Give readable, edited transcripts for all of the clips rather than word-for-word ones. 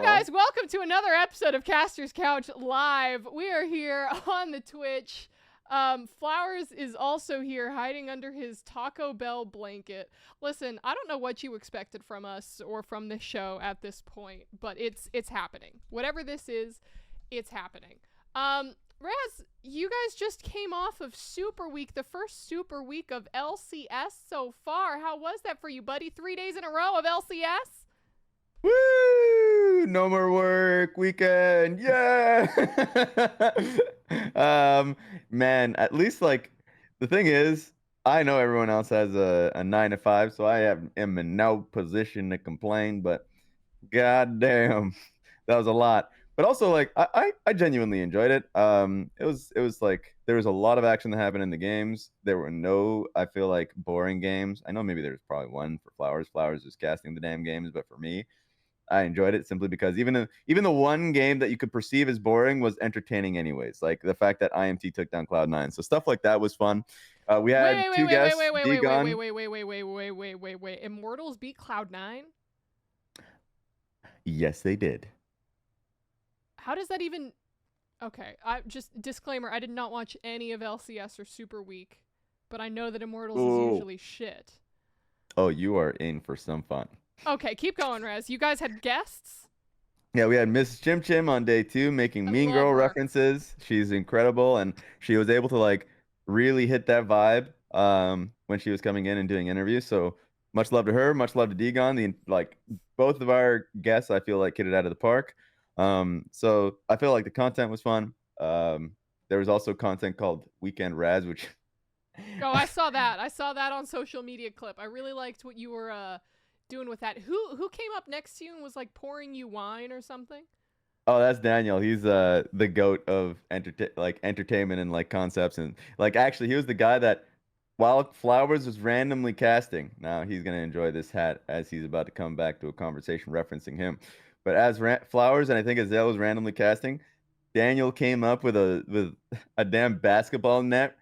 guys, welcome to another episode of Caster's Couch Live. We are here on the Twitch. Flowers is also here hiding under his Taco Bell blanket. Listen, I don't know what you expected from us or from this show at this point, but it's happening. Whatever this is, it's happening. Raz, you guys just came off of Super Week, the first Super Week of LCS so far. How was that for you, buddy? 3 days in a row of LCS? Woo! No more work weekend. Yeah. Man, at least like the thing is, I know everyone else has a 9 to 5, so am in no position to complain, but goddamn, that was a lot. But also like I genuinely enjoyed it. It was like there was a lot of action that happened in the games. There were no, I feel like, boring games. I know maybe there's probably one for Flowers. Flowers is casting the damn games, but for me, I enjoyed it simply because even the one game that you could perceive as boring was entertaining anyways. Like the fact that IMT took down Cloud9. So stuff like that was fun. We had two guests, Degon. Wait. Immortals beat Cloud9? Yes, they did. How does that even... Okay, I just disclaimer, I did not watch any of LCS or Super Week, but I know that Immortals is usually shit. Oh, you are in for some fun. Okay, keep going, Rez. You guys had guests? Yeah, we had Miss Chim Chim on day 2 making Mean Girl references. She's incredible, and she was able to like really hit that vibe when she was coming in and doing interviews. So much love to her, much love to Degon. Both of our guests, I feel like hit it out of the park. So I feel like the content was fun. There was also content called Weekend Raz, which oh, I saw that. I saw that on social media clip. I really liked what you were doing with that. Who came up next to you and was like pouring you wine or something? Oh, that's Daniel. He's the goat of entertainment and like concepts, and like actually he was the guy that while Flowers was randomly casting. Now he's gonna enjoy this hat as he's about to come back to a conversation referencing him. But as Flowers and I think Azale was randomly casting, Daniel came up with a damn basketball net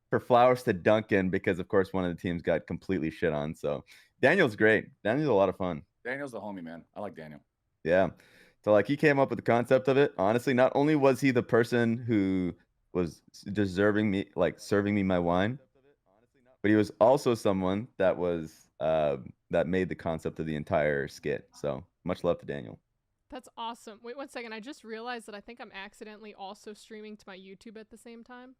for Flowers to dunk in because of course one of the teams got completely shit on. So Daniel's great. Daniel's a lot of fun. Daniel's the homie, man. I like Daniel. Yeah. So like he came up with the concept of it. Honestly, not only was he the person who was deserving me, like serving me my wine, but he was also someone that was that made the concept of the entire skit. So much love to Daniel. That's awesome. Wait 1 second. I just realized that I think I'm accidentally also streaming to my YouTube at the same time.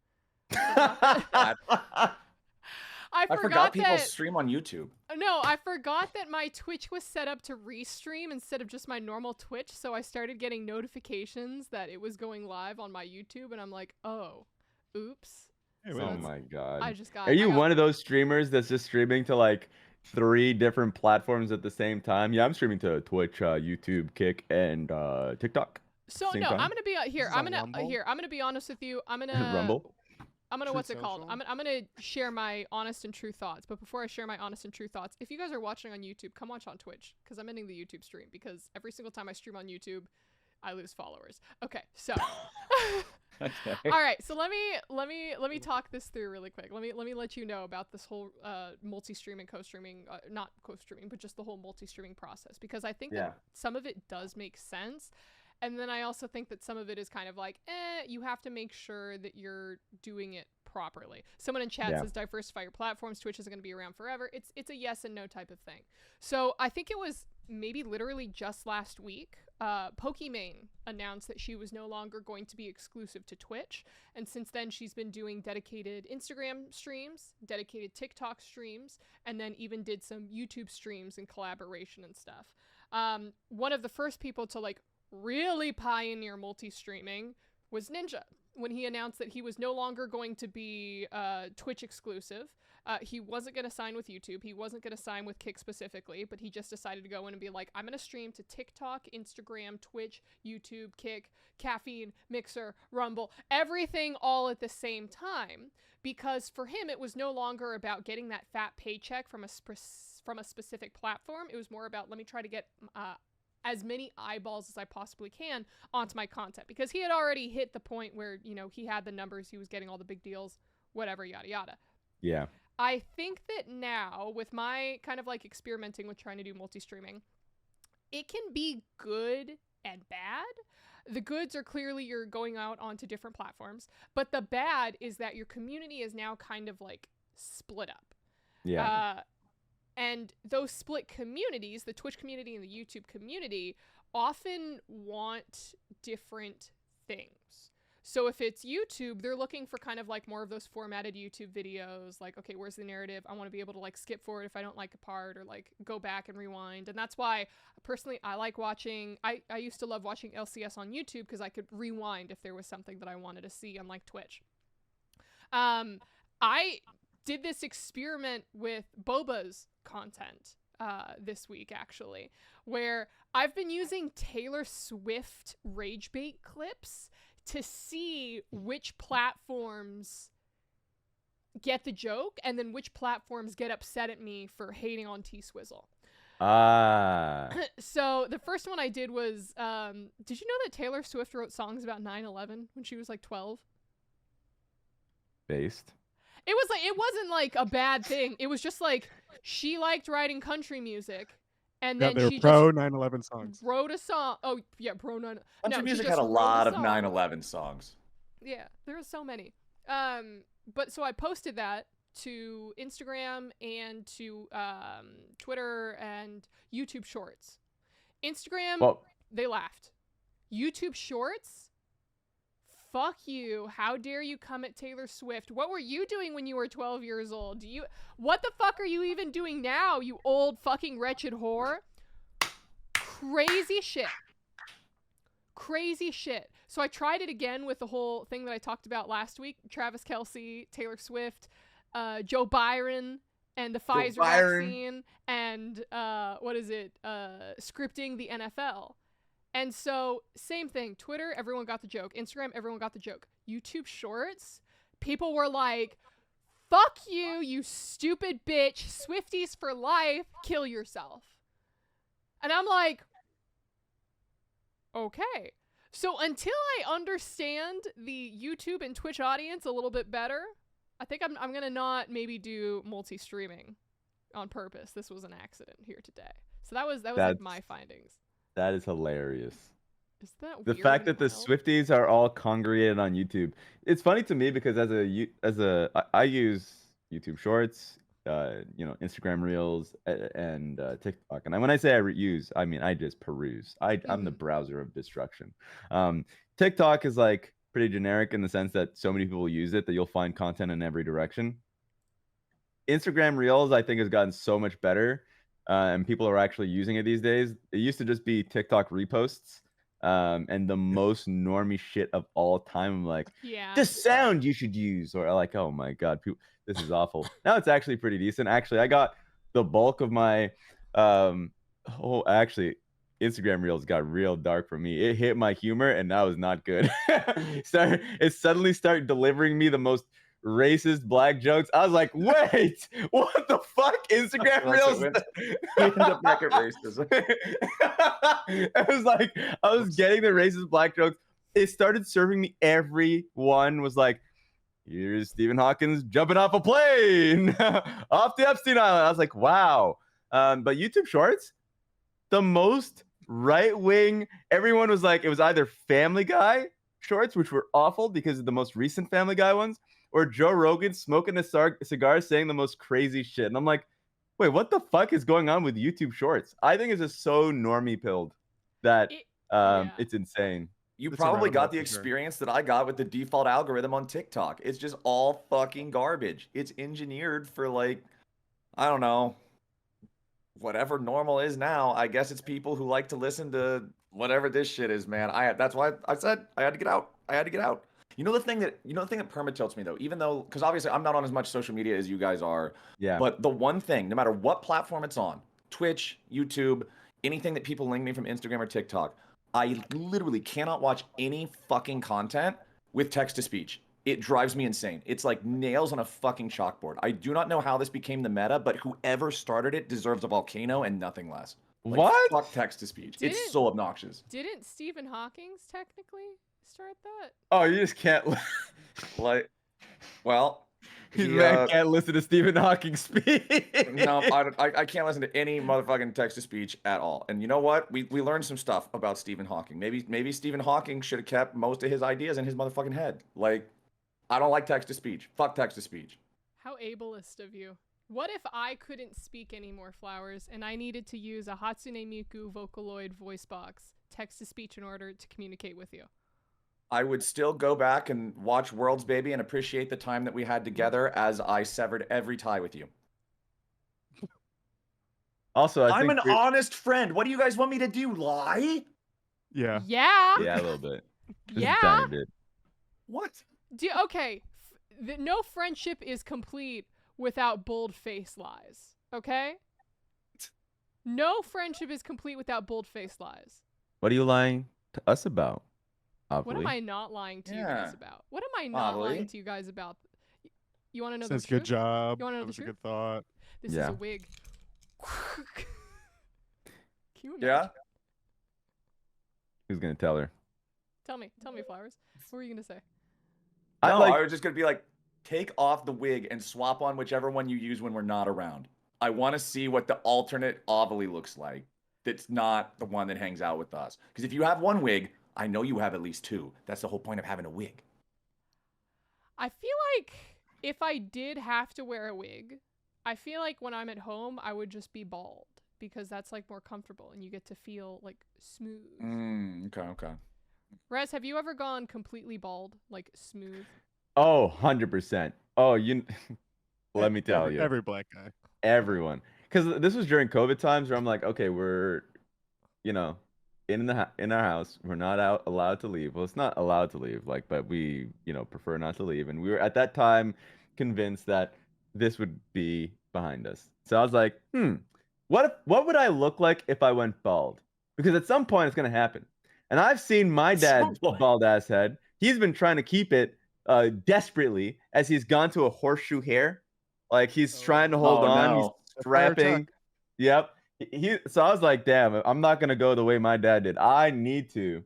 I forgot people stream on YouTube. No, I forgot that my Twitch was set up to restream instead of just my normal Twitch, so I started getting notifications that it was going live on my YouTube, and I'm like, oh, oops. Oh my god. I just got... Are you one of those streamers that's just streaming to like 3 different platforms at the same time? Yeah, I'm streaming to Twitch, YouTube, Kick, and TikTok. So no, I'm gonna be here. I'm gonna be honest with you. I'm gonna Rumble. I'm gonna what's it called? I'm gonna share my honest and true thoughts. But before I share my honest and true thoughts, if you guys are watching on YouTube, come watch on Twitch because I'm ending the YouTube stream because every single time I stream on YouTube, I lose followers. Okay, so Okay. All right, so let me talk this through really quick. Let me let you know about this whole multi-streaming, co-streaming, not co-streaming, but just the whole multi-streaming process because I think that some of it does make sense. And then I also think that some of it is kind of like, you have to make sure that you're doing it properly. Someone in chat says diversify your platforms. Twitch isn't going to be around forever. It's a yes and no type of thing. So I think it was maybe literally just last week, Pokimane announced that she was no longer going to be exclusive to Twitch. And since then, she's been doing dedicated Instagram streams, dedicated TikTok streams, and then even did some YouTube streams in collaboration and stuff. One of the first people to like really pioneer multi-streaming was Ninja when he announced that he was no longer going to be Twitch exclusive. He wasn't going to sign with YouTube. He wasn't going to sign with Kick specifically, but he just decided to go in and be like, I'm going to stream to TikTok, Instagram, Twitch, YouTube, Kick, Caffeine, Mixer, Rumble, everything all at the same time. Because for him, it was no longer about getting that fat paycheck from a specific platform. It was more about, let me try to get as many eyeballs as I possibly can onto my content, because he had already hit the point where, you know, he had the numbers, he was getting all the big deals, whatever, yada, yada. Yeah. I think that now with my kind of like experimenting with trying to do multi-streaming, it can be good and bad. The goods are clearly you're going out onto different platforms, but the bad is that your community is now kind of like split up. Yeah. And those split communities, the Twitch community and the YouTube community, often want different things. So if it's YouTube, they're looking for kind of like more of those formatted YouTube videos, like, okay, where's the narrative? I want to be able to like skip forward if I don't like a part, or like go back and rewind. And that's why personally I like watching, I used to love watching LCS on YouTube because I could rewind if there was something that I wanted to see, unlike Twitch. I did this experiment with Boba's content this week, actually, where I've been using Taylor Swift rage bait clips to see which platforms get the joke and then which platforms get upset at me for hating on T-Swizzle. So the first one I did was, did you know that Taylor Swift wrote songs about 9/11 when she was like 12? Based. It was like, it wasn't like a bad thing. It was just like she liked writing country music, and then she pro 9/11 songs. Wrote a song. Oh yeah, pro 9. Country music had a lot of 9/11 songs. Yeah, there were so many. But so I posted that to Instagram and to Twitter and YouTube Shorts. Instagram, they laughed. YouTube Shorts, fuck you. How dare you come at Taylor Swift? What were you doing when you were 12 years old? What the fuck are you even doing now, you old fucking wretched whore? Crazy shit. Crazy shit. So I tried it again with the whole thing that I talked about last week. Travis Kelce, Taylor Swift, Joe Byron, and the Pfizer vaccine, and scripting the NFL. And so, same thing. Twitter, everyone got the joke. Instagram, everyone got the joke. YouTube Shorts, people were like, fuck you, you stupid bitch. Swifties for life. Kill yourself. And I'm like, okay. So until I understand the YouTube and Twitch audience a little bit better, I think I'm going to not maybe do multi-streaming on purpose. This was an accident here today. So that was like my findings. That is hilarious. Is that weird? The fact that the Swifties are all congregated on YouTube. It's funny to me because I use YouTube Shorts, Instagram Reels, and TikTok. And when I say I mean I just peruse. I'm the browser of destruction. TikTok is like pretty generic in the sense that so many people use it that you'll find content in every direction. Instagram Reels, I think, has gotten so much better. And people are actually using it these days. It used to just be TikTok reposts, and the most normie shit of all time. I'm like, the sound you should use, or like, oh my god, this is awful. Now it's actually pretty decent. Actually, I got the bulk of my, Instagram Reels got real dark for me. It hit my humor, and that was not good. It suddenly started delivering me the most racist black jokes. I was like, wait, what the fuck? Instagram Reels? We end up back at racism. I was like, I was getting the racist black jokes. It started serving me. Everyone was like, here's Stephen Hawkins jumping off a plane off the Epstein Island. I was like, wow. But YouTube Shorts, the most right-wing, everyone was like, it was either Family Guy Shorts, which were awful because of the most recent Family Guy ones, or Joe Rogan smoking a cigar saying the most crazy shit. And I'm like, wait, what the fuck is going on with YouTube Shorts? I think it's just so normie-pilled that it's insane. You probably got the experience that I got with the default algorithm on TikTok. It's just all fucking garbage. It's engineered for, like, I don't know, whatever normal is now. I guess it's people who like to listen to whatever this shit is, man. That's why I said I had to get out. You know the thing that perma tilts me though, even though, because obviously I'm not on as much social media as you guys are. Yeah. But the one thing, no matter what platform it's on, Twitch, YouTube, anything that people link me from Instagram or TikTok, I literally cannot watch any fucking content with text to speech. It drives me insane. It's like nails on a fucking chalkboard. I do not know how this became the meta, but whoever started it deserves a volcano and nothing less. Like, what? Fuck text to speech. It's so obnoxious. Didn't Stephen Hawking technically start that? Oh, you just can't. Like, well, Man can't listen to Stephen Hawking speak. No, I can't listen to any motherfucking text-to-speech at all. And you know what? We learned some stuff about Stephen Hawking. Maybe Stephen Hawking should have kept most of his ideas in his motherfucking head. Like, I don't like text-to-speech. Fuck text-to-speech. How ableist of you. What if I couldn't speak anymore, Flowers, and I needed to use a Hatsune Miku Vocaloid voice box text-to-speech in order to communicate with you? I would still go back and watch World's Baby and appreciate the time that we had together as I severed every tie with you. Also, I'm an honest friend. What do you guys want me to do? Lie? Yeah. Yeah, a little bit. Just a tiny bit. What? Okay. No friendship is complete without bold-faced lies. Okay? No friendship is complete without bold-faced lies. What are you lying to us about? Ovilee? What am I not lying to you guys about? What am I not lying to you guys about? You want to know the truth? Good job. You want to know that was the a truth? good thought. This is a wig. Can you imagine? Yeah? Who's gonna tell her? Tell me, Flowers. What were you gonna say? I was just gonna be like, take off the wig and swap on whichever one you use when we're not around. I want to see what the alternate Ovilee looks like. That's not the one that hangs out with us. Because if you have one wig, I know you have at least two. That's the whole point of having a wig. I feel like if I did have to wear a wig, I feel like when I'm at home, I would just be bald because that's like more comfortable and you get to feel like smooth. Okay. Rez, have you ever gone completely bald, like smooth? Oh, 100%. Oh, let me tell you. Every black guy. Everyone. Because this was during COVID times where I'm like, okay, we're, in our house. We're not allowed to leave. Well, it's not allowed to leave, but we, prefer not to leave. And we were at that time convinced that this would be behind us. So I was like, what would I look like if I went bald? Because at some point it's gonna happen. And I've seen my dad's bald ass head. He's been trying to keep it desperately as he's gone to a horseshoe hair. Like he's trying to hold on. He's strapping. Yep. So I was like, damn, I'm not gonna go the way my dad did. I need to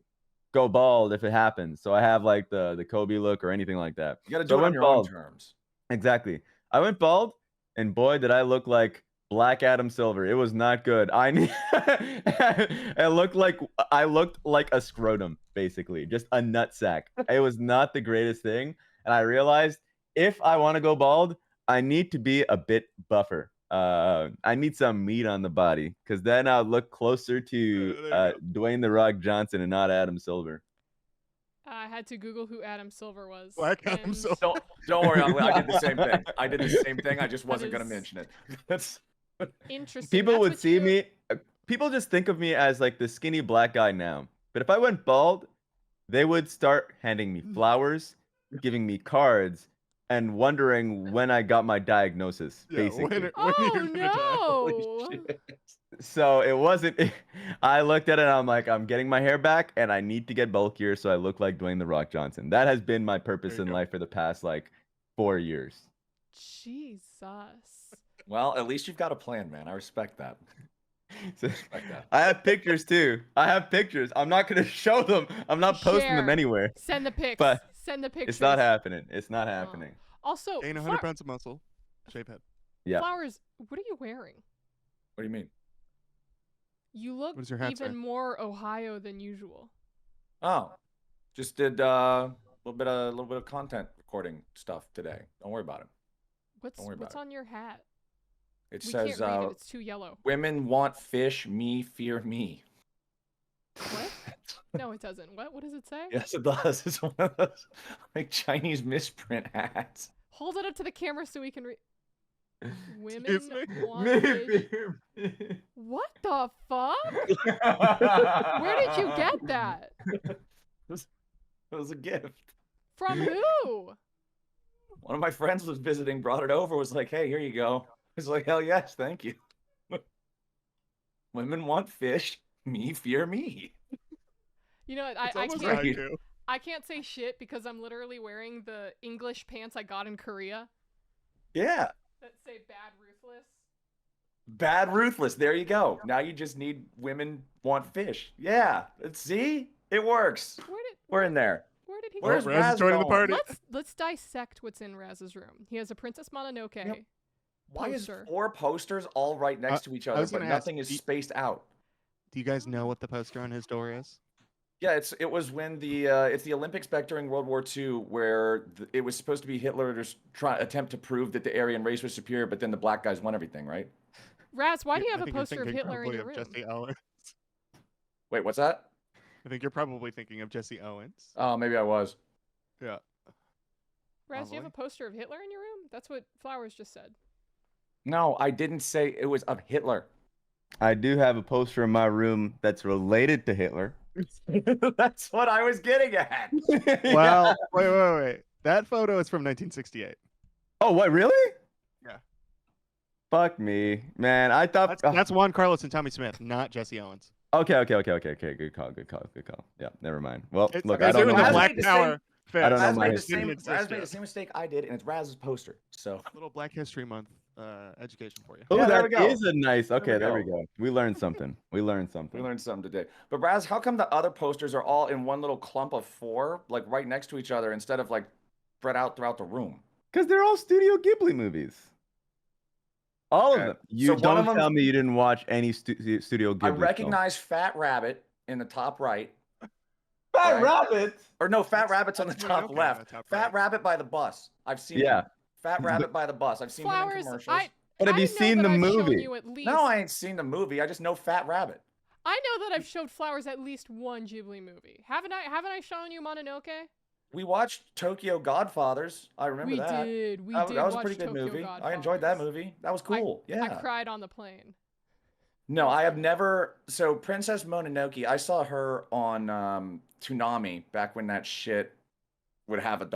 go bald if it happens. So I have like the Kobe look or anything like that. You gotta do it on your own terms. Exactly. I went bald, and boy, did I look like Black Adam Silver. It was not good. I looked like a scrotum, basically, just a nutsack. It was not the greatest thing. And I realized if I want to go bald, I need to be a bit buffer. I need some meat on the body because then I'll look closer to Dwayne "The Rock" Johnson and not Adam Silver. I had to Google who Adam Silver was. Black Adam Silver. Don't worry, I did the same thing. I just wasn't going to mention it. That's interesting. People would see me. People just think of me as like the skinny black guy now. But if I went bald, they would start handing me flowers, giving me cards, and wondering when I got my diagnosis, basically. Oh, no. So it wasn't. I looked at it and I'm like, I'm getting my hair back and I need to get bulkier so I look like Dwayne "The Rock" Johnson. That has been my purpose in life for the past 4 years. Jesus. Well, at least you've got a plan, man. I respect that. I have pictures too. I have pictures. I'm not going to show them. I'm not posting them anywhere. Send the pics. But send the pictures. It's not happening. It's not happening. Also, gain 100 pounds of muscle. Shape head. Yeah. Flowers, what are you wearing? What do you mean? You look even more Ohio than usual. Oh, just did a little bit of content recording stuff today. Don't worry about it. What's on your hat? It says can't read it. It's too yellow. Women want fish, me fear me. What? No, it doesn't. What does it say? Yes, it does. It's one of those Chinese misprint hats. Hold it up to the camera so we can read. Women want fish. What the fuck? Where did you get that? It was a gift. From who? One of my friends was visiting, brought it over, was like, hey, here you go. I was like, hell yes, thank you. Women want fish, me fear me. You know, I can't say shit because I'm literally wearing the English pants I got in Korea. Yeah. That say bad ruthless. Bad ruthless. There you go. Now you just need women want fish. Yeah. See? It works. We're in there. Where did Where's Raz Raz joining the going? party? Let's dissect what's in Raz's room. He has a Princess Mononoke Why is poster. 4 posters all right next to each other, was but gonna ask, nothing is spaced out? Do you guys know what the poster on his door is? Yeah, it was when it's the Olympics back during World War II where it was supposed to be Hitler's attempt to prove that the Aryan race was superior, but then the black guys won everything, right? Raz, why do you I have a think you're poster of thinking Hitler in probably your of room? Jesse Owens. Wait, what's that? I think you're probably thinking of Jesse Owens. Oh, maybe I was. Yeah. Raz, do you have a Probably. poster of Hitler in your room? That's what Flowers just said. No, I didn't say it was of Hitler. I do have a poster in my room that's related to Hitler. That's what I was getting at. Well, wait. That photo is from 1968. Oh, what? Really? Yeah. Fuck me, man. I thought That's Juan Carlos and Tommy Smith, not Jesse Owens. Okay. Good call. Yeah, never mind. Well, It's look, they're I don't doing know. the Raz Black made the Power. I don't know Raz my made the history. Raz made the same mistake I did, and it's Raz's poster. So Little Black History Month education for you. Oh, Yeah, there that we go. is a nice. Okay, there we go. go. We learned something. We learned something. we learned something today. But Raz, how come the other posters are all in one little clump of 4, like right next to each other, instead of like spread out throughout the room? Because they're all Studio Ghibli movies. All of Okay. them. You So one don't of them- tell me you didn't watch any Studio Ghibli. I film. recognize Fat Rabbit in the top right. Fat Right. Rabbit. Or no, Fat Rabbit's on the that's top Mononoke on left. the top Fat right. Rabbit by the bus. I've seen Yeah. him. Fat Rabbit by the bus. I've seen him in Flowers, commercials. But have I you know seen that the I've shown movie? you at least. No, I ain't seen the movie. I just know Fat Rabbit. I know that I've showed Flowers at least one Ghibli movie. Haven't I shown you Mononoke? We watched Tokyo Godfathers. I remember We that. did. We that, did that was a watch pretty good Tokyo movie. Godfathers. I enjoyed that movie. That was cool. I Yeah. cried on the plane. No, I have never. So Princess Mononoke, I saw her on Toonami back when that shit would have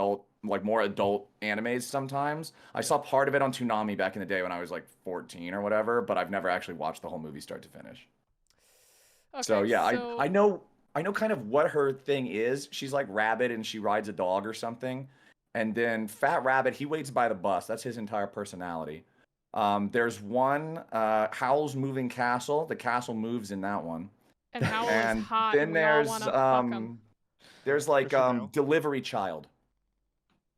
more adult animes sometimes. I saw part of it on Toonami back in the day when I was like 14 or whatever, but I've never actually watched the whole movie start to finish. Okay, So yeah, I know kind of what her thing is. She's like Rabbit and she rides a dog or something. And then Fat Rabbit, he waits by the bus. That's his entire personality. There's one Howl's Moving Castle. The castle moves in that one. And Howl And is hot. then and we all wanna fuck him. there's like Christian Bale. Delivery Child.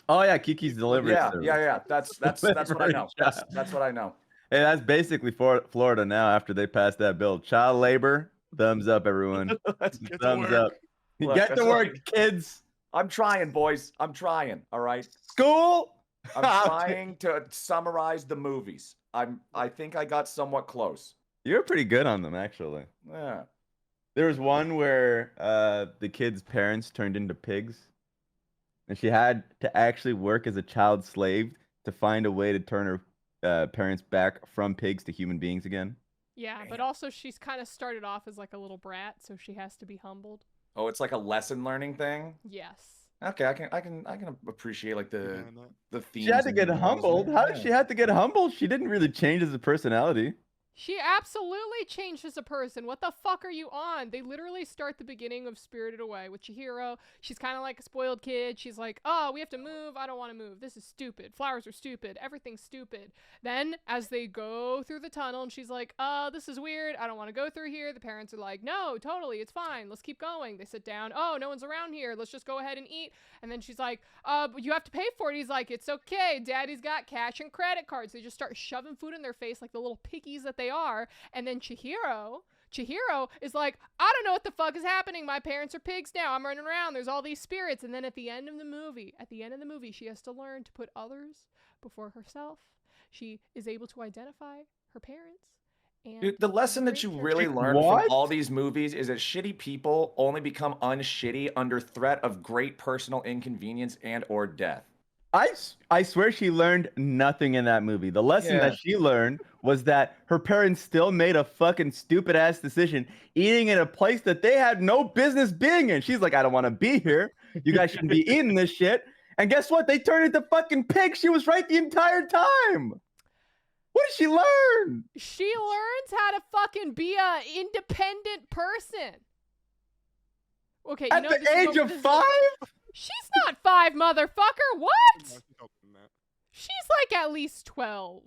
Oh yeah, Kiki's Delivery Service. Yeah. That's what I Delivery know. Child. That's what I know. Hey, that's basically Florida now after they passed that bill. Child labor, thumbs up, everyone. Let's get to Thumbs work. up. Look, Get to that's work, like- kids. I'm trying, boys. I'm trying. All right. School. I'm trying to summarize the movies. I think I got somewhat close. You're pretty good on them, actually. Yeah. There was one where the kid's parents turned into pigs, and she had to actually work as a child slave to find a way to turn her parents back from pigs to human beings again. Yeah, but also she's kind of started off as like a little brat, so she has to be humbled. Oh, it's like a lesson learning thing. Yes. Okay, I can appreciate like the themes. She had to and get morals humbled. there. How did Yeah. she have to get humbled? She didn't really change as a personality. She absolutely changed as a person. What the fuck are you on? They literally start the beginning of Spirited Away with Chihiro. She's kind of like a spoiled kid. She's like, oh, we have to move. I don't want to move. This is stupid. Flowers are stupid. Everything's stupid. Then as they go through the tunnel and she's like, this is weird. I don't want to go through here. The parents are like, no, totally. It's fine. Let's keep going. They sit down. Oh, no one's around here. Let's just go ahead and eat. And then she's like, but you have to pay for it. He's like, it's okay. Daddy's got cash and credit cards. They just start shoving food in their face like the little piggies that they are. And then Chihiro is like, I don't know what the fuck is happening. My parents are pigs now. I'm running around. There's all these spirits. And then at the end of the movie, she has to learn to put others before herself. She is able to identify her parents. And Dude, the lesson that you really learn What? from all these movies is that shitty people only become unshitty under threat of great personal inconvenience and or death. I swear she learned nothing in that movie. The lesson that she learned was that her parents still made a fucking stupid ass decision eating in a place that they had no business being in. She's like, I don't want to be here. You guys shouldn't be eating this shit. And guess what? They turned into fucking pigs. She was right the entire time. What did she learn? She learns how to fucking be a independent person. Okay, At the age of 5? She's not 5, motherfucker. What? She's like at least 12.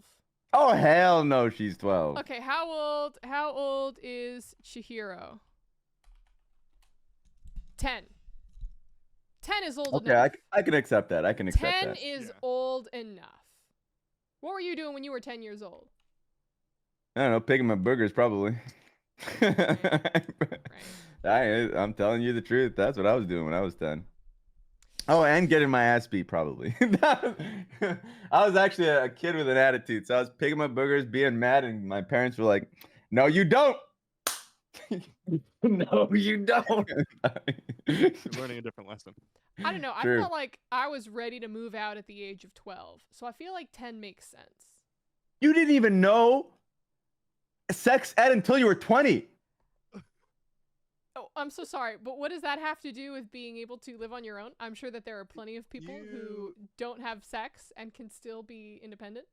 Oh hell no, she's 12. Okay, how old is Chihiro? 10. 10 is old Okay, enough. I can accept that. I can accept 10 that. is old enough. What were you doing when you were 10 years old? I don't know, picking my boogers probably. Right. I'm telling you the truth. That's what I was doing when I was 10. Oh, and getting my ass beat probably. I was actually a kid with an attitude, so I was picking my boogers, being mad, and my parents were like, "No, you don't." No, you don't. You're learning a different lesson. I don't know. True. I felt like I was ready to move out at the age of 12. So I feel like 10 makes sense. You didn't even know sex ed until you were 20. Oh, I'm so sorry. But what does that have to do with being able to live on your own? I'm sure that there are plenty of people who don't have sex and can still be independent.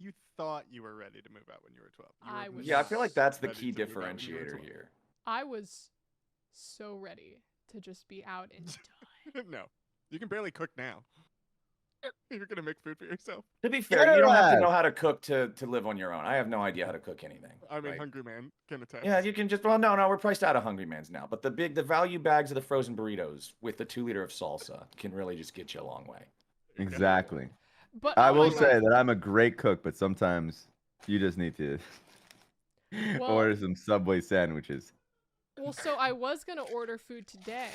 You thought you were ready to move out when you were 12. Yeah, I feel like that's the ready key to move out when you were differentiator 12. here. I was so ready to just be out and die. No, you can barely cook now. You're gonna make food for yourself. To be fair, you don't have to Yes. know how to cook to live on your own. I have no idea how to cook anything. I mean, right? Hungry Man can attest. Yeah, you can just, well, no, we're priced out of Hungry Man's now. But the value bags of the frozen burritos with the 2 liter of salsa can really just get you a long way. Exactly. But I oh will my say God. that I'm a great cook, but sometimes you just need to Well- order some Subway sandwiches. Well, so I was going to order food today,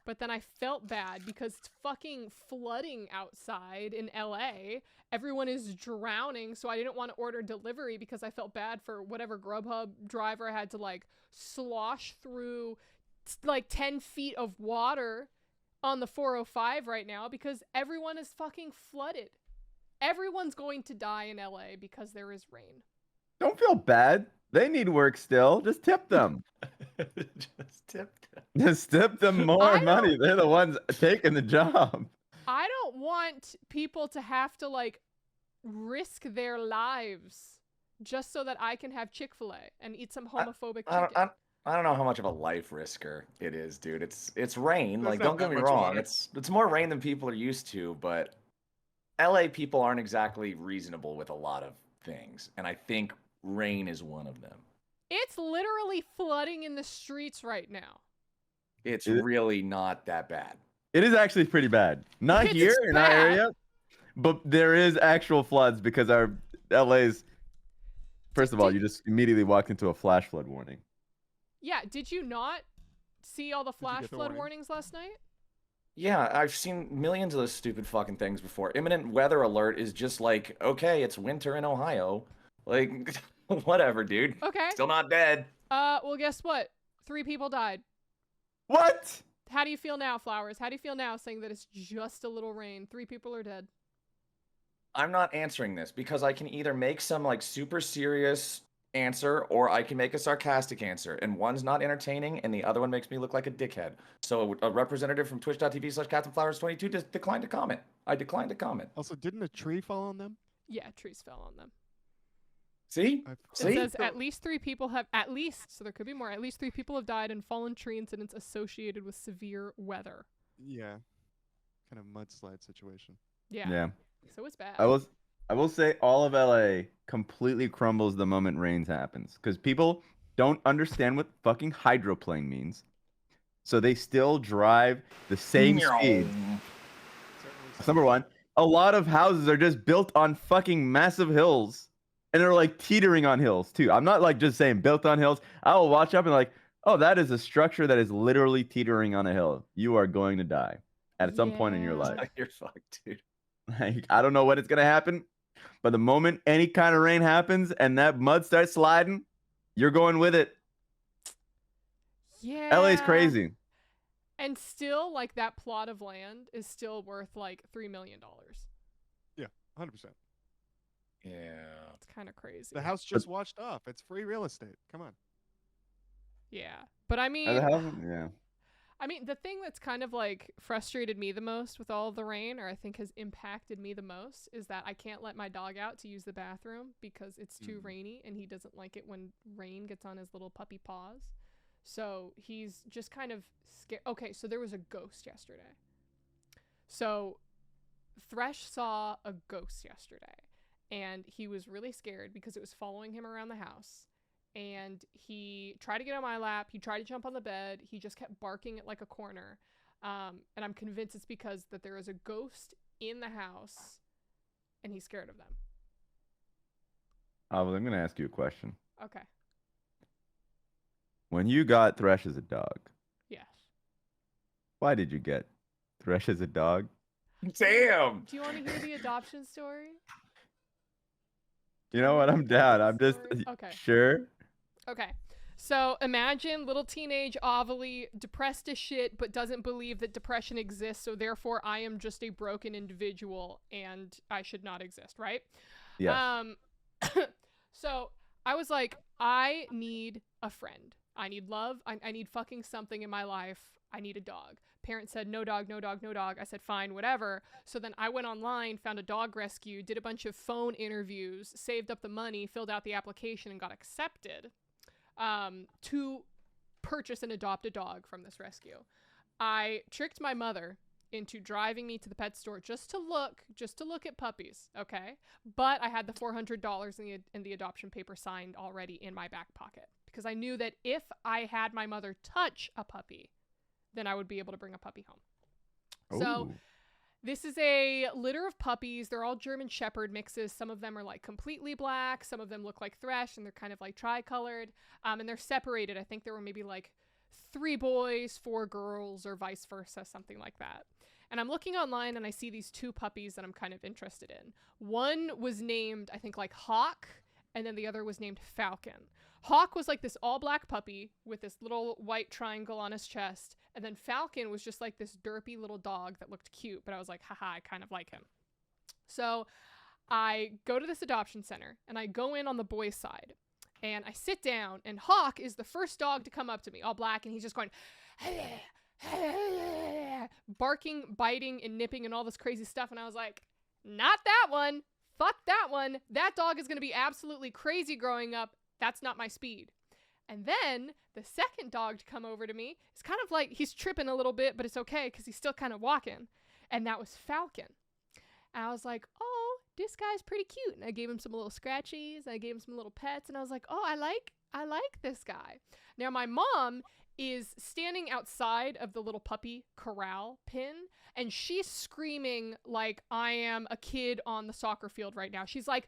but then I felt bad because it's fucking flooding outside in LA. Everyone is drowning, so I didn't want to order delivery because I felt bad for whatever Grubhub driver had to like slosh through like 10 feet of water on the 405 right now because everyone is fucking flooded. Everyone's going to die in LA because there is rain. Don't feel bad. They need work still. Just tip them. Just tip them. Just tip them more I money. They're the ones taking the job. I don't want people to have to like risk their lives just so that I can have Chick-fil-A and eat some homophobic chicken. I don't know how much of a life risker it is, dude. It's rain. There's Like, not don't get that me much wrong. water. It's more rain than people are used to, but LA people aren't exactly reasonable with a lot of things, and I think rain is one of them. It's literally flooding in the streets right now. It's Is it? really not that bad. It is actually pretty bad. Not It's here in our bad. area, but there is actual floods because our LA's. First of all, you just immediately walked into a flash flood warning. Yeah, did you not see all the you flash get the flood warning? warnings last night? Yeah, I've seen millions of those stupid fucking things before. Imminent weather alert is just like, okay, it's winter in Ohio. Like, whatever, dude. Okay. Still not dead. Well, guess what? 3 people died. What? How do you feel now, Flowers? How do you feel now saying that it's just a little rain? 3 people are dead. I'm not answering this because I can either make some like super serious answer or I can make a sarcastic answer, and one's not entertaining and the other one makes me look like a dickhead. So a representative from twitch.tv/CaptainFlowers22 just declined to comment. I declined to comment. Also, didn't a tree fall on them? Yeah, trees fell on them. See? It See? says at least 3 people have, so there could be more, at least 3 people have died in fallen tree incidents associated with severe weather. Yeah. Kind of mudslide situation. Yeah. So it's bad. I will say all of LA completely crumbles the moment rains happens because people don't understand what fucking hydroplane means. So they still drive the same speed. Number one, a lot of houses are just built on fucking massive hills and they're like teetering on hills too. I'm not like just saying built on hills. I will watch up and like, oh, that is a structure that is literally teetering on a hill. You are going to die at some point in your Yeah. life. You're fucked, dude. Like, I don't know when it's gonna happen, but the moment any kind of rain happens and that mud starts sliding, you're going with it. Yeah. LA's crazy. And still, like, that plot of land is still worth, like, $3 million. Yeah, 100%. Yeah. It's kind of crazy. The house just washed off. It's free real estate. Come on. Yeah. But I mean, Yeah. I mean, the thing that's kind of like frustrated me the most with all of the rain, or I think has impacted me the most, is that I can't let my dog out to use the bathroom because it's too rainy and he doesn't like it when rain gets on his little puppy paws. So he's just kind of scared. Okay, so there was a ghost yesterday. So Thresh saw a ghost yesterday and he was really scared because it was following him around the house. And he tried to get on my lap. He tried to jump on the bed. He just kept barking at like a corner. And I'm convinced it's because that there is a ghost in the house and he's scared of them. Well, I'm going to ask you a question. Okay. When you got Thresh as a dog, Yes. why did you get Thresh as a dog? Damn. Do you want to hear the adoption story? You know what? I'm down. I'm just Okay. sure. Okay. So imagine little teenage Ovilee, depressed as shit, but doesn't believe that depression exists. So therefore, I am just a broken individual and I should not exist, right? Yes. So I was like, I need a friend. I need love. I need fucking something in my life. I need a dog. Parents said, no dog, no dog, no dog. I said, fine, whatever. So then I went online, found a dog rescue, did a bunch of phone interviews, saved up the money, filled out the application, and got accepted to purchase and adopt a dog from this rescue. I tricked my mother into driving me to the pet store just to look at puppies, okay? But I had the $400 in the adoption paper signed already in my back pocket because I knew that if I had my mother touch a puppy, then I would be able to bring a puppy home. So this is a litter of puppies. They're all German Shepherd mixes. Some of them are like completely black. Some of them look like Thresh and they're kind of like tri-colored. And they're separated. I think there were maybe like 3 boys, 4 girls, or vice versa, something like that. And I'm looking online and I see these 2 puppies that I'm kind of interested in. One was named, I think, like Hawk, and then the other was named Falcon. Hawk was like this all-black puppy with this little white triangle on his chest, and then Falcon was just like this derpy little dog that looked cute, but I was like, haha, I kind of like him. So I go to this adoption center, and I go in on the boys' side, and I sit down, and Hawk is the first dog to come up to me, all black, and he's just going, barking, biting, and nipping, and all this crazy stuff, and I was like, not that one. Fuck that one. That dog is going to be absolutely crazy growing up. That's not my speed. And then the second dog to come over to me is kind of like, he's tripping a little bit, but it's okay because he's still kind of walking. And that was Falcon. And I was like, oh, this guy's pretty cute. And I gave him some little scratchies. I gave him some little pets. And I was like, oh, I like this guy. Now, my mom is standing outside of the little puppy corral pen, and she's screaming like I am a kid on the soccer field right now. She's like,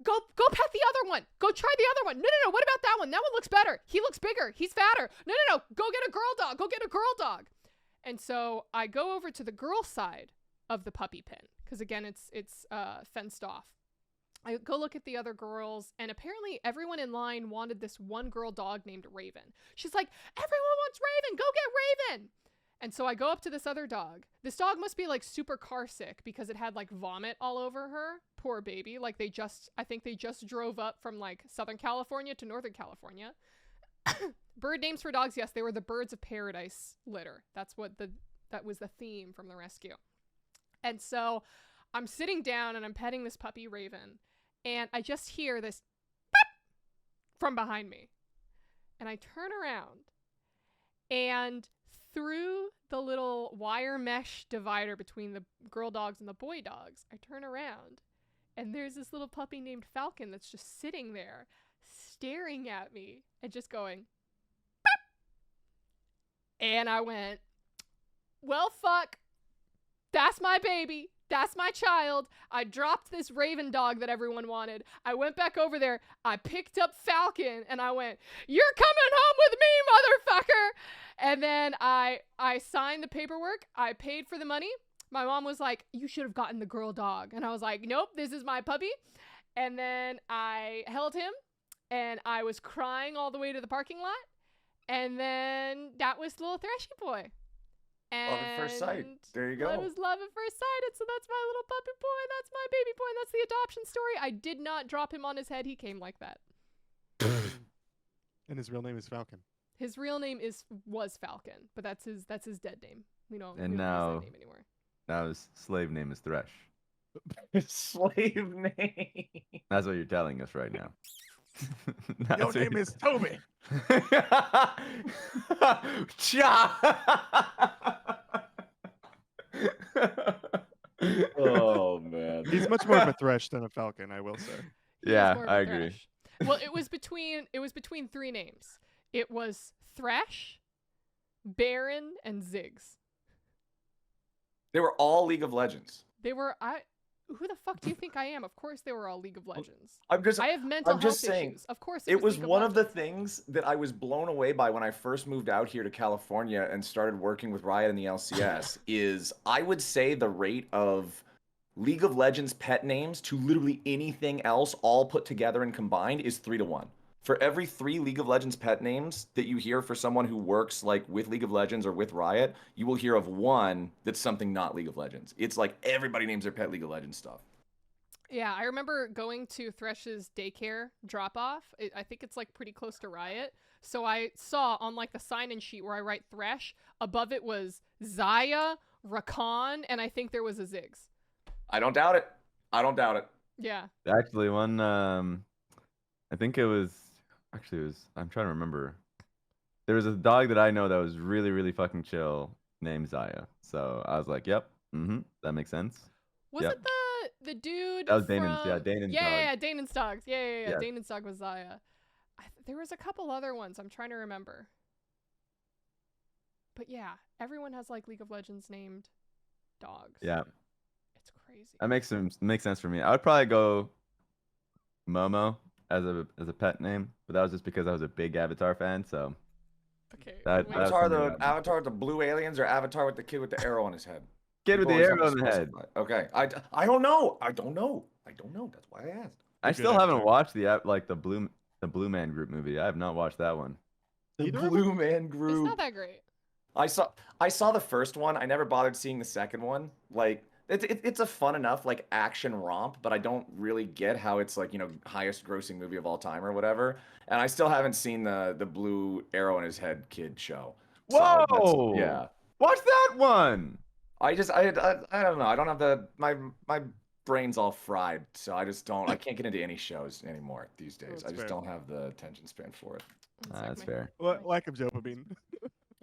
Go pet the other one. Go try the other one. No. What about that one? That one looks better. He looks bigger. He's fatter. No. Go get a girl dog. Go get a girl dog. And so I go over to the girl side of the puppy pen because again, it's fenced off. I go look at the other girls, and apparently everyone in line wanted this one girl dog named Raven. She's like, everyone wants Raven. Go get Raven. And so I go up to this other dog. This dog must be like super car sick because it had like vomit all over her. Poor baby. Like I think they just drove up from like Southern California to Northern California. Bird names for dogs. Yes, they were the Birds of Paradise litter. That was the theme from the rescue. And so I'm sitting down and I'm petting this puppy Raven, and I just hear this beep from behind me. And I turn around, and through the little wire mesh divider between the girl dogs and the boy dogs, I turn around, and there's this little puppy named Falcon that's just sitting there staring at me and just going, beep. And I went, well, fuck. That's my baby. That's my child. I dropped this Raven dog that everyone wanted. I went back over there. I picked up Falcon and I went, you're coming home with me, motherfucker. And then I signed the paperwork. I paid for the money. My mom was like, you should have gotten the girl dog. And I was like, nope, this is my puppy. And then I held him and I was crying all the way to the parking lot. And then that was little Thrashy boy. And love at first sight. There you go. It was love at first sight. And so that's my little puppy boy. That's my baby boy. And that's the adoption story. I did not drop him on his head. He came like that. And his real name is Falcon. His real name was Falcon, but that's his dead name. We don't use now, that name anymore. Now his slave name is Thresh. His slave name. That's what you're telling us right now. Your name is Toby. Oh man, He's much more of a Thresh than a Falcon, I will say. Yeah, I agree. Thresh. Well, it was between 3 names. It was Thresh, Baron, and Ziggs. They were all League of Legends. They were who the fuck do you think I am? Of course they were all League of Legends. I have mental health saying, issues. Of course it was League one of the things that I was blown away by when I first moved out here to California and started working with Riot in the LCS is I would say the rate of League of Legends pet names to literally anything else all put together and combined is 3-to-1. For every 3 League of Legends pet names that you hear for someone who works like with League of Legends or with Riot, you will hear of one that's something not League of Legends. It's like everybody names their pet League of Legends stuff. Yeah, I remember going to Thresh's daycare drop-off. I think it's like pretty close to Riot. So I saw on like the sign-in sheet where I write Thresh, above it was Zaya, Rakan, and I think there was a Ziggs. I don't doubt it. I don't doubt it. Yeah. Actually, one, I think it was, I'm trying to remember. There was a dog that I know that was really, really fucking chill named Zaya. So I was like, yep, that makes sense. Was it the dude That was from... Danon's, yeah, Danon's dog. Yeah, Danon's dogs. Yeah. Yeah. Danon's dog was Zaya. There was a couple other ones I'm trying to remember. But yeah, everyone has like League of Legends named dogs. Yeah. It's crazy. That makes sense for me. I would probably go Momo as a pet name, but that was just because I was a big Avatar fan. So okay. Avatar with the blue aliens or Avatar with the kid with the arrow on his head? Kid with the arrow on the head. Okay. I don't know. I don't know. That's why I asked. I still haven't watched the Blue Man Group movie. I have not watched that one. The Blue Man Group. It's not that great. I saw the first one. I never bothered seeing the second one. Like it's a fun enough like action romp, but I don't really get how it's like, highest grossing movie of all time or whatever. And I still haven't seen the blue arrow in his head kid show. Whoa! So yeah. Watch that one. I don't know. I don't have my brain's all fried, so I can't get into any shows anymore these days. I just don't have the attention span for it. That's fair. Lack of dopamine.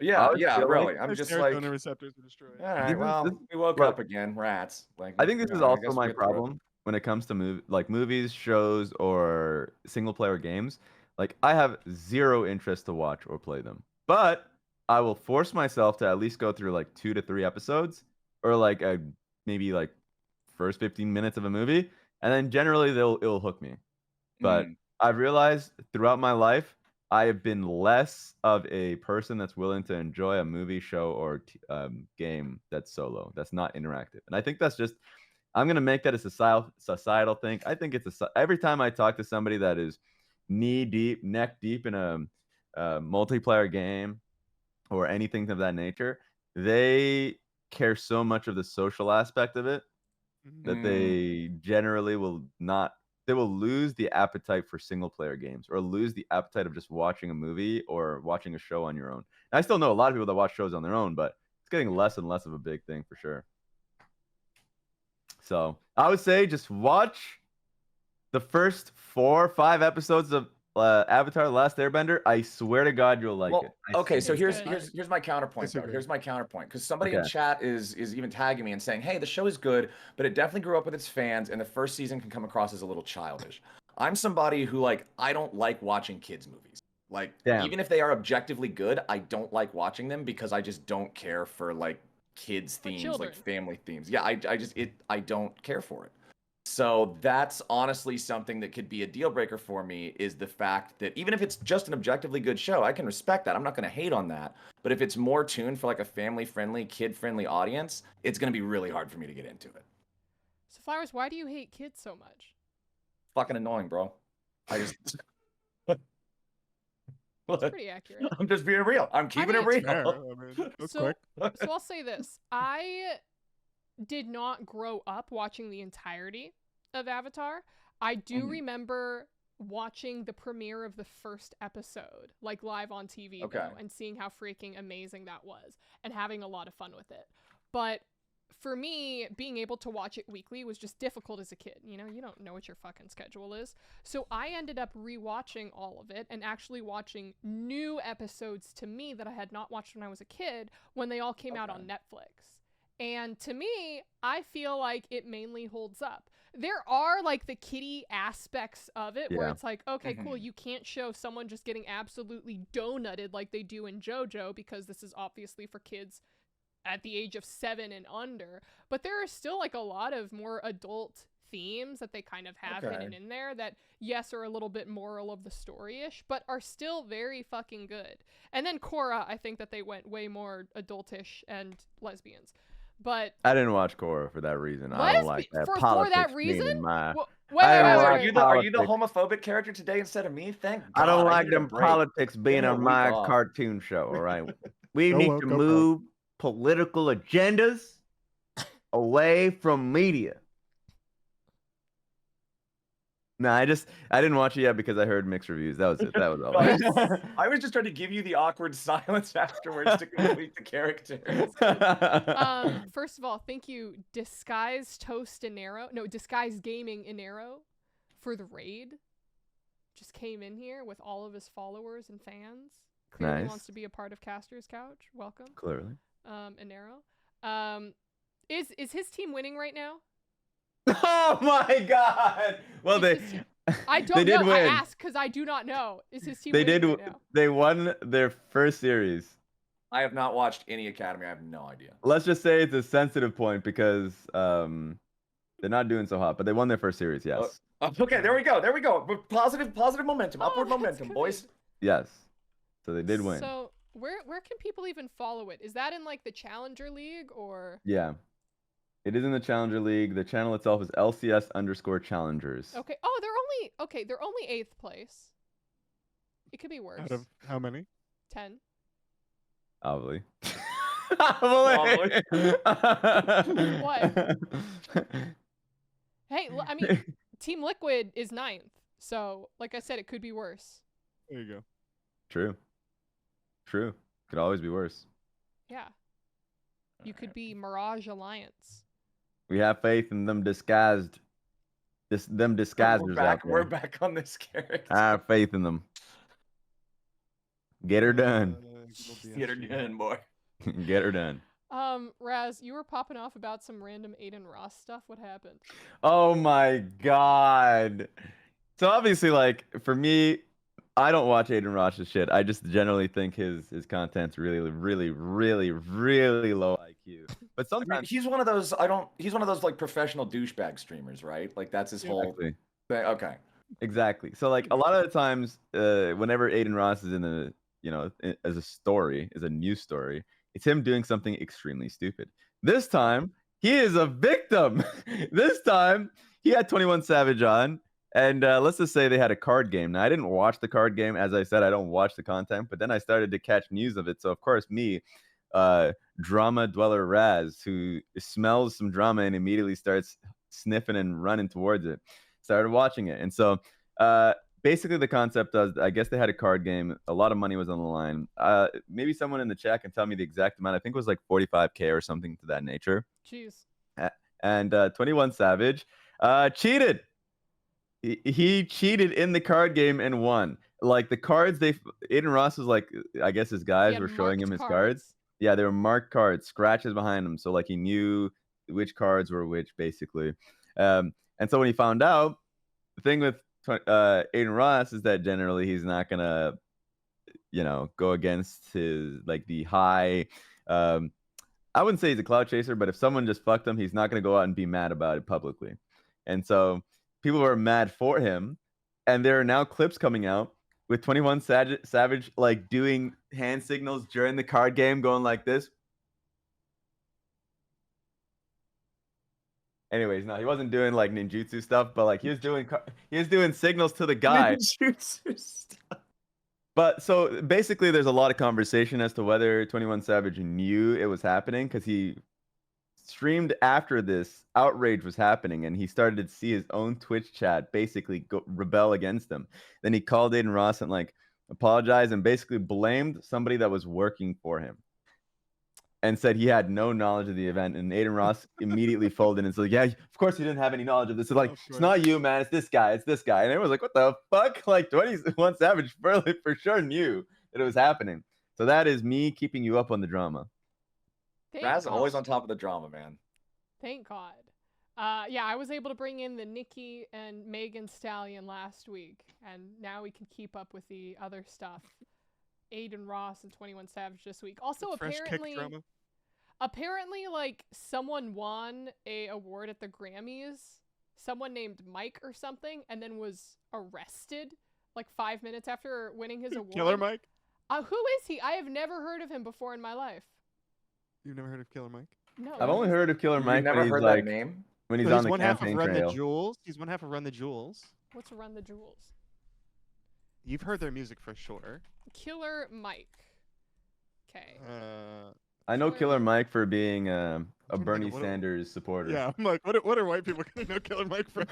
Yeah, really. I'm just like serotonin receptors are destroyed. All right, well, we woke up again, rats. Like I think this is also my problem when it comes to movies, shows, or single player games. Like I have zero interest to watch or play them, but I will force myself to at least go through like 2 to 3 episodes, or like maybe like first 15 minutes of a movie, and then generally it'll hook me. But I've realized throughout my life, I have been less of a person that's willing to enjoy a movie, show, or game that's solo, that's not interactive. And I think that's just, I'm going to make that a societal thing. I think every time I talk to somebody that is neck deep in a multiplayer game or anything of that nature, they care so much of the social aspect of it that they generally will lose the appetite for single player games, or lose the appetite of just watching a movie or watching a show on your own. And I still know a lot of people that watch shows on their own, but it's getting less and less of a big thing for sure. So I would say just watch the first 4 or 5 episodes of Avatar: The Last Airbender. I swear to God, you'll like it. Okay, so here's my counterpoint. Here's my counterpoint, because somebody in chat is even tagging me and saying, "Hey, the show is good, but it definitely grew up with its fans, and the first season can come across as a little childish." I'm somebody who I don't like watching kids movies. Like, even if they are objectively good, I don't like watching them because I just don't care for kids themes, like family themes. Yeah, I don't care for it. So that's honestly something that could be a deal breaker for me, is the fact that even if it's just an objectively good show, I can respect that. I'm not going to hate on that. But if it's more tuned for a family-friendly, kid-friendly audience, it's going to be really hard for me to get into it. So Flowers, why do you hate kids so much? Fucking annoying, bro. I just... That's pretty accurate. I'm just being real. I'm keeping it real. So I'll say this. I did not grow up watching the entirety of Avatar. I do remember watching the premiere of the first episode, live on TV, though, and seeing how freaking amazing that was, and having a lot of fun with it. But for me, being able to watch it weekly was just difficult as a kid. You don't know what your fucking schedule is. So I ended up rewatching all of it and actually watching new episodes to me that I had not watched when I was a kid, when they all came out on Netflix. And to me, I feel like it mainly holds up. There are the kiddie aspects of it where it's okay, cool, you can't show someone just getting absolutely donutted like they do in JoJo, because this is obviously for kids at the age of 7 and under, but there are still like a lot of more adult themes that they kind of have hidden in there that, yes, are a little bit moral of the story-ish, but are still very fucking good. And then Korra, I think that they went way more adultish and lesbians. But I didn't watch Korra for that reason. I don't like that politics for that reason? being in my. Wait, Are you the homophobic character today instead of me? Thank God. I don't like them politics being on my cartoon show. All right, we need to move political agendas away from media. No, I didn't watch it yet because I heard mixed reviews. That was it. That was all. I was just trying to give you the awkward silence afterwards to complete the character. First of all, thank you, Disguised Gaming Inero, for the raid. Just came in here with all of his followers and fans. Clearly wants to be a part of Caster's Couch. Welcome. Clearly. Inero. Is his team winning right now? Oh my God! Well, I don't know. Win. I asked because I do not know. Is his team winning right now? They won their first series. I have not watched any Academy. I have no idea. Let's just say it's a sensitive point because they're not doing so hot, but they won their first series. Yes. Okay, there we go. There we go. Positive momentum. Upward momentum, boys. Yes. So they did win. So where can people even follow it? Is that in like the Challenger League or? Yeah. It is in the Challenger League. The channel itself is LCS_Challengers. Okay. Oh, they're only 8th place. It could be worse. Out of how many? 10. Ovilee. What? Hey, I mean, Team Liquid is 9th. So, like I said, it could be worse. There you go. True. Could always be worse. Yeah. You could be Mirage Alliance. We have faith in them disguisers out there. We're back on this character. I have faith in them. Get her done. Get her done, boy. Get her done. Raz, you were popping off about some random Aiden Ross stuff. What happened? Oh my God. So obviously, like, for me, I don't watch Aiden Ross's shit. I just generally think his content's really low IQ. But sometimes he's one of those like professional douchebag streamers, right? Like that's his whole thing. Okay. Exactly. So like a lot of the times, whenever Aiden Ross is in a as a news story, it's him doing something extremely stupid. This time he is a victim. This time he had 21 Savage on. And let's just say they had a card game. Now, I didn't watch the card game. As I said, I don't watch the content. But then I started to catch news of it. So, of course, me, drama dweller Raz, who smells some drama and immediately starts sniffing and running towards it, started watching it. And so basically the concept was, I guess they had a card game. A lot of money was on the line. Maybe someone in the chat can tell me the exact amount. I think it was like 45K or something to that nature. Jeez. And 21 Savage cheated. He cheated in the card game and won. Like the cards, Aiden Ross was like, I guess his guys were showing him his cards. Yeah, they were marked cards, scratches behind them. So like he knew which cards were which, basically. And so when he found out, the thing with Aiden Ross is that generally he's not gonna, go against his like the high. I wouldn't say he's a clout chaser, but if someone just fucked him, he's not gonna go out and be mad about it publicly. And so people were mad for him, and there are now clips coming out with 21 Savage like doing hand signals during the card game, going like this. Anyways, no, he wasn't doing like ninjutsu stuff, but like he was doing signals to the guy. Ninjutsu stuff. But so basically, there's a lot of conversation as to whether 21 Savage knew it was happening, because he streamed after this outrage was happening, and he started to see his own Twitch chat basically rebel against him. Then he called Aiden Ross and like apologized and basically blamed somebody that was working for him, and said he had no knowledge of the event. And Aiden Ross immediately folded and said, "Yeah, of course you didn't have any knowledge of this." It's like, it's not you, man. It's this guy. It's this guy. And everyone was like, "What the fuck?" Like 21 Savage for sure knew that it was happening. So that is me keeping you up on the drama. Raz always on top of the drama, man. Thank God. Yeah, I was able to bring in the Nikki and Megan Stallion last week, and now we can keep up with the other stuff. Aiden Ross and 21 Savage this week. Also, fresh apparently, kick drama? Apparently, like, someone won a award at the Grammys. Someone named Mike or something, and then was arrested like 5 minutes after winning his award. Killer Mike? Who is he? I have never heard of him before in my life. You've never heard of Killer Mike? No. I've only heard of Killer Mike never when he's heard like that name? when he's So on the one half of campaign Run trail. the Jewels. He's one half of Run the Jewels. What's Run the Jewels? You've heard their music for sure. Killer Mike. Okay. I know Killer Mike for being a trying to think Bernie of what Sanders supporter. Yeah, I'm like, what are white people gonna know Killer Mike from?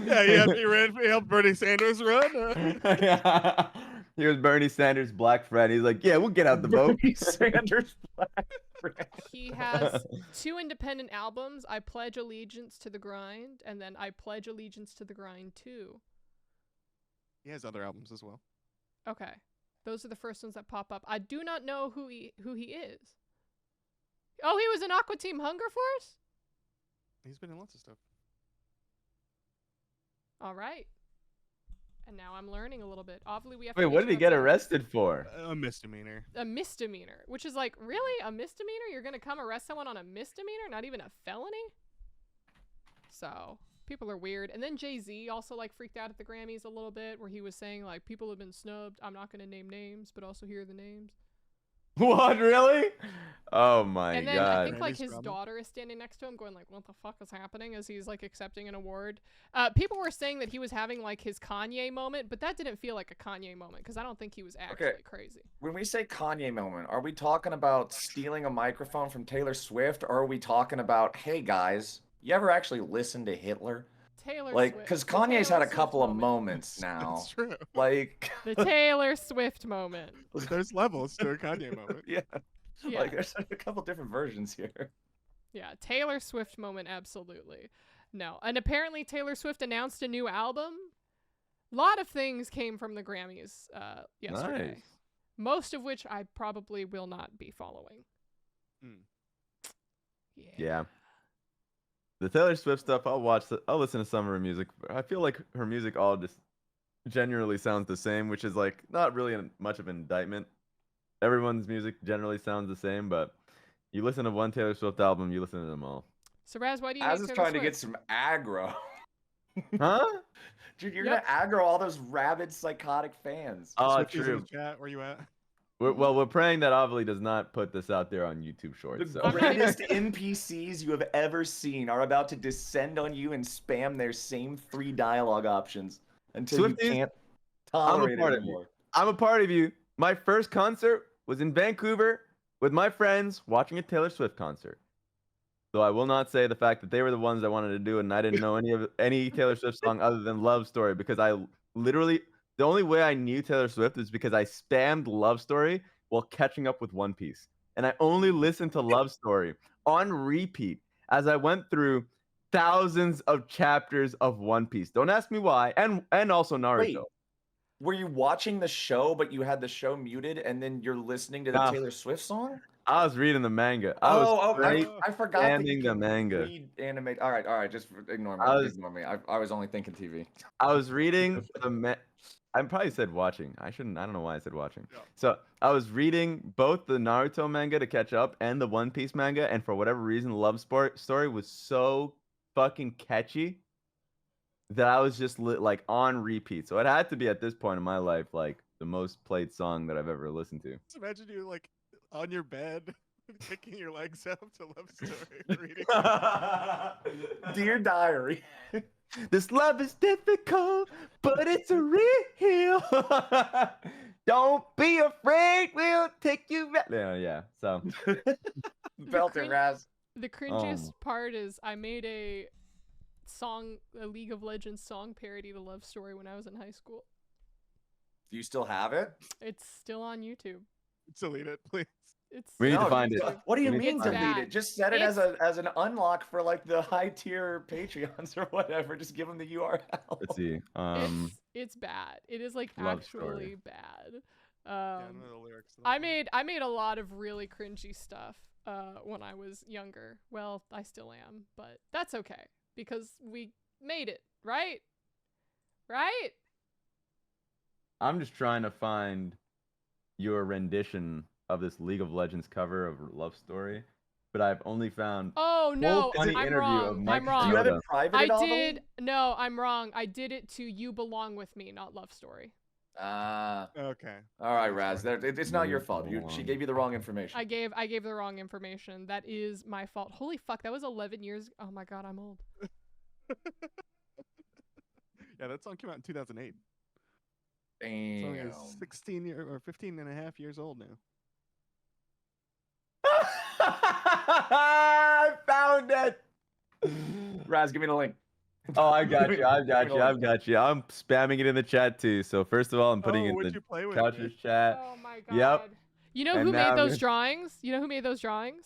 Yeah, he helped Bernie Sanders run. Yeah. He was Bernie Sanders' black friend. He's like, yeah, we'll get out the vote. Bernie Sanders black friend. He has 2 independent albums, I Pledge Allegiance to the Grind, and then I Pledge Allegiance to the Grind 2. He has other albums as well. Okay. Those are the first ones that pop up. I do not know who he is. Oh, he was in Aqua Team Hunger Force? He's been in lots of stuff. All right. And now I'm learning a little bit. Ovilee, we have Wait, to what did he get arrested for? A misdemeanor. A misdemeanor, which is like, really? A misdemeanor? You're going to come arrest someone on a misdemeanor? Not even a felony? So, people are weird. And then Jay-Z also like freaked out at the Grammys a little bit, where he was saying like, people have been snubbed. I'm not going to name names, but also here are the names. What, really? Oh my And then god. I think like Grammys his drama? daughter is standing next to him going like, what the fuck is happening, as he's like accepting an award. People were saying that he was having like his Kanye moment, but that didn't feel like a Kanye moment because I don't think he was actually crazy. When we say Kanye moment, are we talking about stealing a microphone from Taylor Swift, or are we talking about, hey guys, you ever actually listen to Hitler? Taylor Like, Swift. because The Kanye's Taylor had a Swift couple of moment. moments now. That's true. Like, The Taylor Swift moment. There's levels to a Kanye moment. yeah. Yeah. Like, there's a couple different versions here. Yeah, Taylor Swift moment, absolutely. No. And apparently Taylor Swift announced a new album. A lot of things came from the Grammys yesterday. Nice. Most of which I probably will not be following. Yeah. The Taylor Swift stuff, I'll listen to some of her music. I feel like her music all just generally sounds the same, which is like not really much of an indictment. Everyone's music generally sounds the same, but you listen to one Taylor Swift album, you listen to them all. So Raz, why do you Az hate is Taylor trying Swift? to get some aggro. Huh? Dude, you're Yep. gonna aggro all those rabid psychotic fans. Oh, Swifties in true. the chat, where you at? We're praying that Ovilee does not put this out there on YouTube Shorts. The So. greatest NPCs you have ever seen are about to descend on you and spam their same 3 dialogue options until Swifties, you can't tolerate part it of you. anymore. I'm a part of you. My first concert was in Vancouver with my friends watching a Taylor Swift concert. So I will not say the fact that they were the ones I wanted to do it, and I didn't know any Taylor Swift song other than Love Story, because I literally, the only way I knew Taylor Swift is because I spammed Love Story while catching up with One Piece. And I only listened to Love Story on repeat as I went through thousands of chapters of One Piece. Don't ask me why. And also Naruto. Wait, were you watching the show, but you had the show muted, and then you're listening to the Nah. Taylor Swift song? I was reading the manga. I I forgot that you spamming the can manga. read anime. All right, just ignore me. Ignore me. I was only thinking TV. I was reading I probably said watching. I don't know why I said watching. Yeah. So I was reading both the Naruto manga to catch up and the One Piece manga, and for whatever reason, Love Story was so fucking catchy that I was just like on repeat. So it had to be at this point in my life like the most played song that I've ever listened to. Just imagine you like on your bed, kicking your legs up to Love Story, reading. Dear Diary. This love is difficult, but it's real. Don't be afraid, we'll take you back. Yeah. So Belter Raz. The cringiest part is I made a League of Legends song parody to Love Story when I was in high school. Do you still have it? It's still on YouTube. Delete it, please. We need to No, find it. What do you We need to mean find delete it. it? Just set it as an unlock for like the high tier Patreons or whatever. Just give them the URL. Let's see. It's bad. It is like Love actually Story. bad. Yeah, I don't know the lyrics to that I one. made a lot of really cringy stuff when I was younger. Well, I still am, but that's okay because we made it, right? I'm just trying to find your rendition of this League of Legends cover of Love Story, but I've only found Oh no, funny I'm interview of wrong. Mike I'm wrong. Do you have it Shinoda. private I at all? did. No, I'm wrong. I did it to You Belong With Me, not Love Story. Ah. Okay. All right, Raz. It's not your fault. She belong. gave you the wrong information. I gave the wrong information. That is my fault. Holy fuck, that was 11 years. Oh my god, I'm old. Yeah, that song came out in 2008. Damn. Song is 16 or 15 and a half years old now. I found it. Raz, give me the link. Oh, I got you. I got you. I've got you. I'm spamming it in the chat too. So first of all, I'm putting it in the couch's chat. Oh my god. Yep. You know And who now made those this- drawings? You know who made those drawings?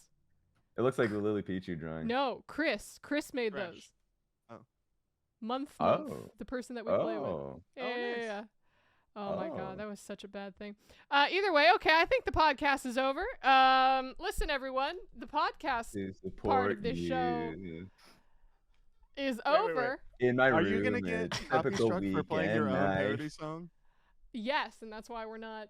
It looks like the Lily Pichu drawing. No, Chris. Chris made Fresh. those. Oh. Month. Oh. The person that we play with. Oh. Yeah, Oh, yeah, nice. yeah. Oh my god, Oh. that was such a bad thing. Either way, okay, I think the podcast is over. Listen, everyone, the podcast To support part of this show is over. In my Are room. you gonna in get typical copy struck for playing your own weekend parody night. song? Yes, and that's why we're not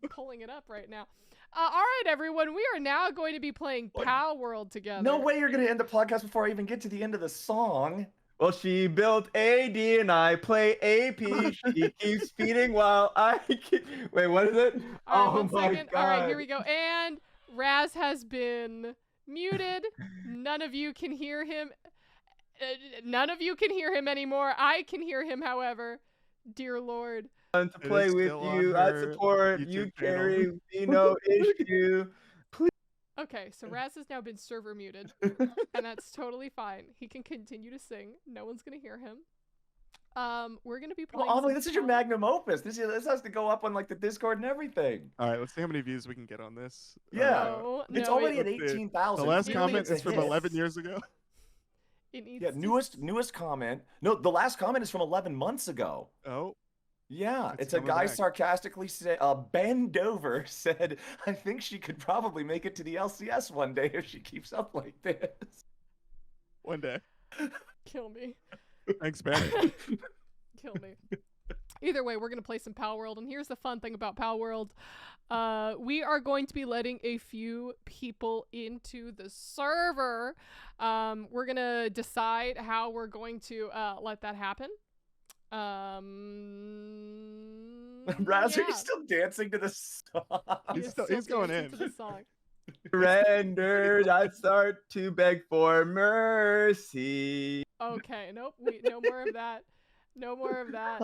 pulling it up right now. All right, everyone, we are now going to be playing What? Pal World together. No way you're going to end the podcast before I even get to the end of the song. Well, she built AD and I play AP. She keeps feeding while I keep... Wait, what is it? All right, Oh one my second. God. All right, here we go. And Raz has been muted. None of you can hear him. None of you can hear him anymore. I can hear him, however. Dear Lord. To It play is with still on you. I her support YouTube you, channel. carry me, no issue. Okay, so Raz has now been server muted, and that's totally fine. He can continue to sing. No one's gonna hear him. We're gonna be playing. Oh, some this is your Pal- magnum opus. This has to go up on like the Discord and everything. All right, let's see how many views we can get on this. Yeah. No, It's no, already it, at Let's see. 18,000. The last Really, comment it's a is from hit. 11 years ago. it needs. Yeah, to- newest comment. No, the last comment is from 11 months ago. Oh, Yeah, It's it's a coming guy back. sarcastically said, Ben Dover said, I think she could probably make it to the LCS one day if she keeps up like this. one day. Kill me. Thanks, man. Kill me. Either way, we're going to play some Pal World, and here's the fun thing about Pal World. We are going to be letting a few people into the server. We're going to decide how we're going to let that happen. Raz, are yeah. you still dancing to the song? He He's is still- still he's going dancing in. to the song. Surrendered, I start to beg for mercy. Okay, nope. No more of that. No more of that.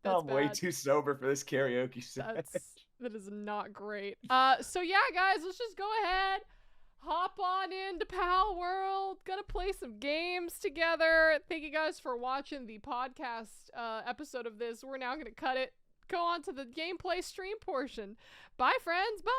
That's I'm way bad. too sober for this karaoke set. That is not great. So yeah, guys, let's just go ahead, hop on into Pal World. Gonna play some games together. Thank you guys for watching the podcast episode of this. We're now gonna cut it. Go on to the gameplay stream portion. Bye, friends. Bye.